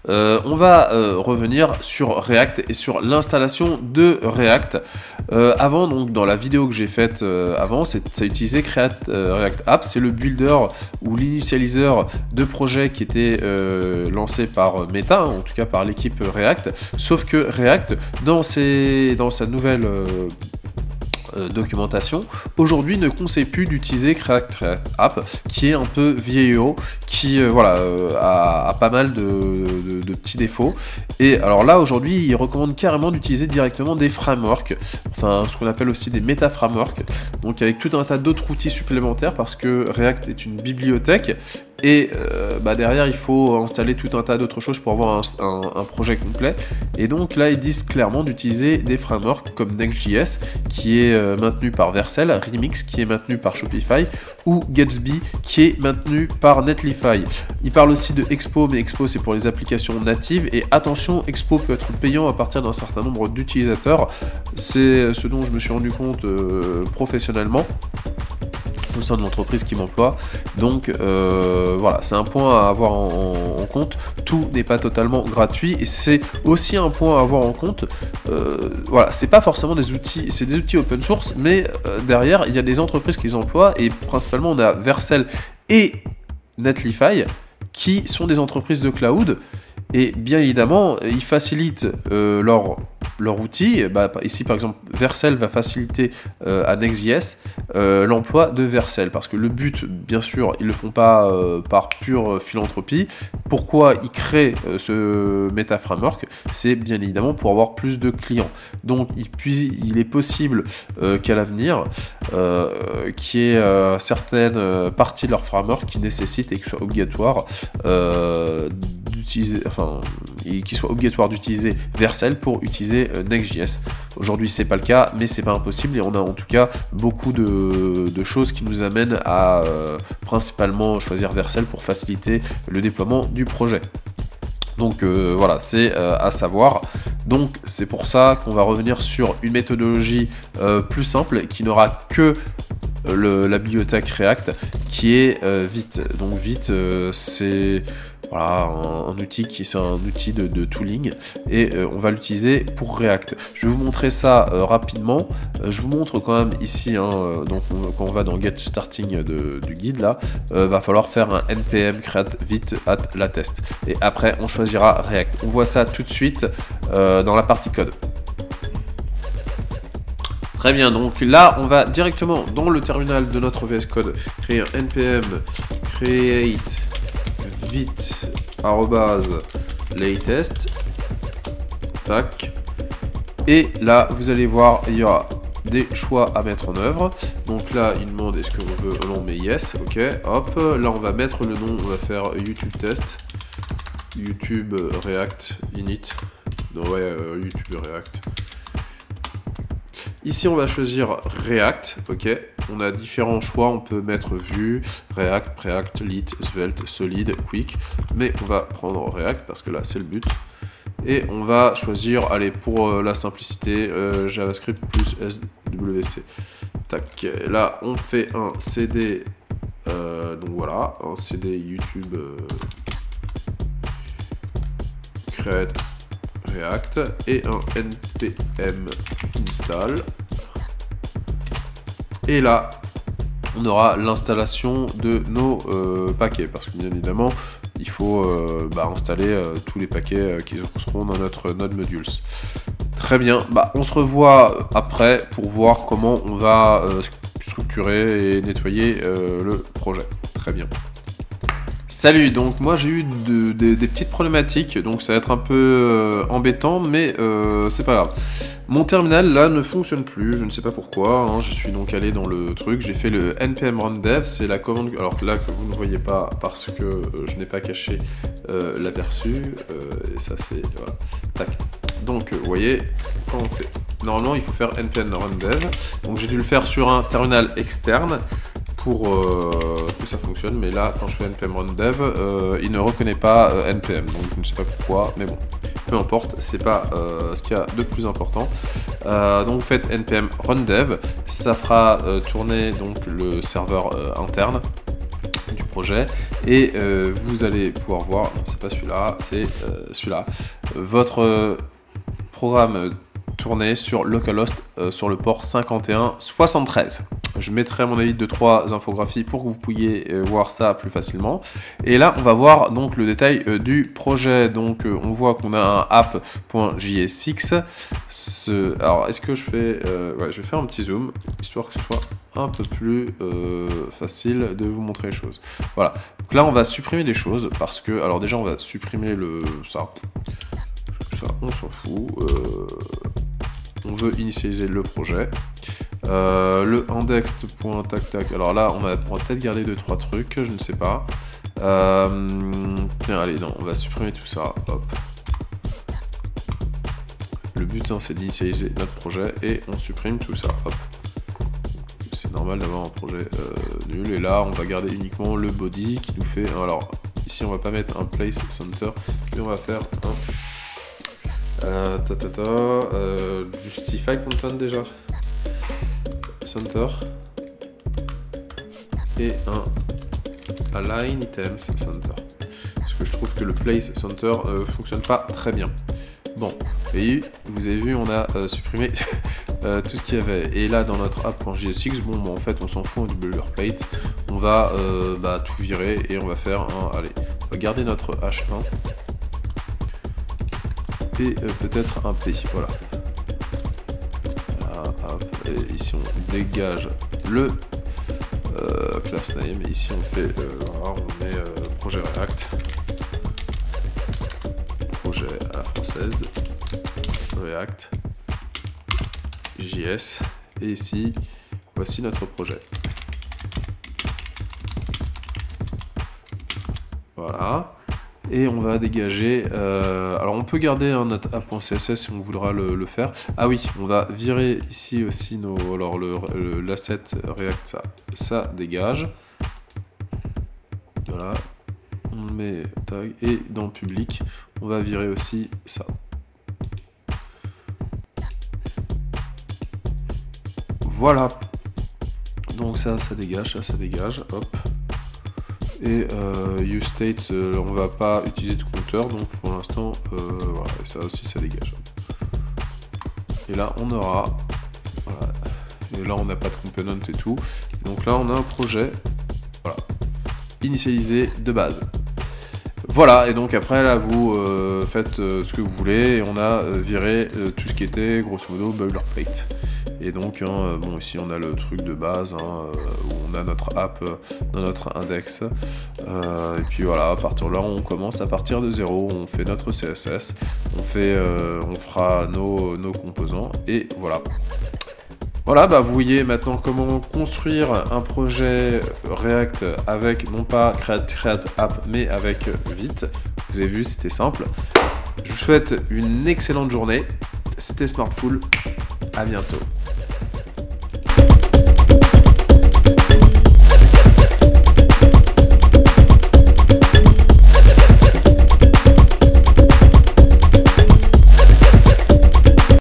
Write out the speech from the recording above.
On va revenir sur React et sur l'installation de React. Avant, donc dans la vidéo que j'ai faite avant, ça utilisait React App, c'est le builder ou l'initialiseur de projet qui était lancé par Meta, en tout cas par l'équipe React, sauf que React, dans sa nouvelle documentation, aujourd'hui ne conseille plus d'utiliser React App, qui est un peu vieillot, qui a pas mal de petits défauts. Et alors là, aujourd'hui, il recommande carrément d'utiliser directement des frameworks, enfin ce qu'on appelle aussi des méta-frameworks, donc avec tout un tas d'autres outils supplémentaires, parce que React est une bibliothèque, et derrière il faut installer tout un tas d'autres choses pour avoir un projet complet. Et donc là ils disent clairement d'utiliser des frameworks comme Next.js qui est maintenu par Vercel, Remix qui est maintenu par Shopify, ou Gatsby qui est maintenu par Netlify. Il parle aussi de Expo, mais Expo c'est pour les applications natives, et attention, Expo peut être payant à partir d'un certain nombre d'utilisateurs. C'est ce dont je me suis rendu compte professionnellement au sein de l'entreprise qui m'emploie. Donc voilà, c'est un point à avoir en compte. Tout n'est pas totalement gratuit, et c'est aussi un point à avoir en compte. Voilà, c'est pas forcément des outils, c'est des outils open source, mais derrière il y a des entreprises qui les emploient, et principalement on a Vercel et Netlify qui sont des entreprises de cloud. Et bien évidemment, ils facilitent leur outil. Ici, par exemple, Vercel va faciliter à Next.js l'emploi de Vercel. Parce que le but, bien sûr, ils ne le font pas par pure philanthropie. Pourquoi ils créent ce Meta-Framework? C'est bien évidemment pour avoir plus de clients. Donc, il est possible qu'à l'avenir, qu'il y ait certaines parties de leur framework qui nécessitent et qui soient obligatoires qu'il soit obligatoire d'utiliser Vercel pour utiliser Next.js. Aujourd'hui c'est pas le cas, mais c'est pas impossible, et on a en tout cas beaucoup de choses qui nous amènent à principalement choisir Vercel pour faciliter le déploiement du projet. Donc voilà, c'est à savoir. Donc c'est pour ça qu'on va revenir sur une méthodologie plus simple, qui n'aura que la bibliothèque React, qui est Vite. Donc Vite, c'est voilà, un outil de tooling, et on va l'utiliser pour React. Je vais vous montrer ça rapidement. Je vous montre quand même ici, donc quand on va dans Get Starting du guide là, va falloir faire un npm create vite at la test, et après on choisira React. On voit ça tout de suite dans la partie code. Très bien, donc là on va directement dans le terminal de notre VS Code créer un npm create vite @latest, tac, et là vous allez voir il y aura des choix à mettre en œuvre. Donc là il demande est-ce qu'on veut un nom, mais yes, ok, hop, là on va mettre le nom, on va faire YouTube test, YouTube React init, non ouais, YouTube React. Ici, on va choisir React, ok. On a différents choix, on peut mettre Vue, React, Preact, Lit, Svelte, Solid, Quick. Mais on va prendre React parce que là, c'est le but. Et on va choisir, allez, pour la simplicité, JavaScript plus SWC. Tac, là, on fait un CD, donc voilà, un CD YouTube create React et un npm install, et là on aura l'installation de nos paquets, parce que bien évidemment il faut installer tous les paquets qui seront dans notre node modules. Très bien, on se revoit après pour voir comment on va structurer et nettoyer le projet. Très bien. Salut, donc moi j'ai eu des petites problématiques, donc ça va être un peu embêtant, mais c'est pas grave. Mon terminal là ne fonctionne plus, je ne sais pas pourquoi, je suis donc allé dans le truc, j'ai fait le npm run dev, c'est la commande, alors là que vous ne voyez pas parce que je n'ai pas caché l'aperçu, et ça c'est, voilà, tac. Donc vous voyez, quand on fait, normalement il faut faire npm run dev, donc j'ai dû le faire sur un terminal externe, pour que ça fonctionne, mais là quand je fais npm run dev il ne reconnaît pas npm, donc je ne sais pas pourquoi, mais bon, peu importe, c'est pas ce qu'il y a de plus important. Donc vous faites npm run dev, ça fera tourner donc le serveur interne du projet, et vous allez pouvoir voir, non c'est pas celui-là, c'est celui-là, votre programme tourné sur localhost sur le port 5173. Je mettrai à mon avis 2-3 infographies pour que vous puissiez voir ça plus facilement. Et là, on va voir donc le détail du projet. Donc, on voit qu'on a un app.jsx. Alors, est-ce que je fais... ouais, je vais faire un petit zoom, histoire que ce soit un peu plus facile de vous montrer les choses. Voilà. Donc là, on va supprimer des choses parce que... Alors déjà, on va supprimer ça, on s'en fout. On veut initialiser le projet. Le index.tac. Alors là, on va peut-être garder 2-3 trucs, je ne sais pas. Tiens, allez, non, on va supprimer tout ça. Hop. Le but, hein, c'est d'initialiser notre projet et on supprime tout ça. Hop. C'est normal d'avoir un projet nul. Et là, on va garder uniquement le body qui nous fait. Alors, ici, on va pas mettre un place center, mais on va faire un. Justify content déjà. Center. Et un align items center. Parce que je trouve que le place center fonctionne pas très bien. Bon, et vous avez vu, on a supprimé tout ce qu'il y avait. Et là, dans notre app.jsx, bon, en fait, on s'en fout du boilerplate. On va tout virer et on va faire un. Allez, on va garder notre H1. Et peut-être un P, voilà. Et ici on dégage le class name, et ici on fait, voilà, on met projet React, projet à la française, React, JS, et ici, voici notre projet. Voilà. Et on va dégager, alors on peut garder notre app.css si on voudra le faire. Ah oui, on va virer ici aussi alors l'asset React, ça dégage. Voilà, on met tag, et dans le public, on va virer aussi ça. Voilà, donc ça dégage, ça dégage, hop. Et useState, on va pas utiliser de compteur, donc pour l'instant, voilà, et ça aussi ça dégage. Et là on aura, voilà, et là on n'a pas de component et tout, donc là on a un projet, voilà, initialisé de base. Voilà, et donc après là vous faites ce que vous voulez, et on a viré tout ce qui était grosso modo boilerplate. Et donc, bon, ici on a le truc de base, où on a notre app dans notre index. Et puis voilà, à partir de là, on commence à partir de zéro. On fait notre CSS, on fera nos composants, et voilà. Voilà, vous voyez maintenant comment construire un projet React avec, non pas create app, mais avec Vite. Vous avez vu, c'était simple. Je vous souhaite une excellente journée. C'était Smartful. À bientôt.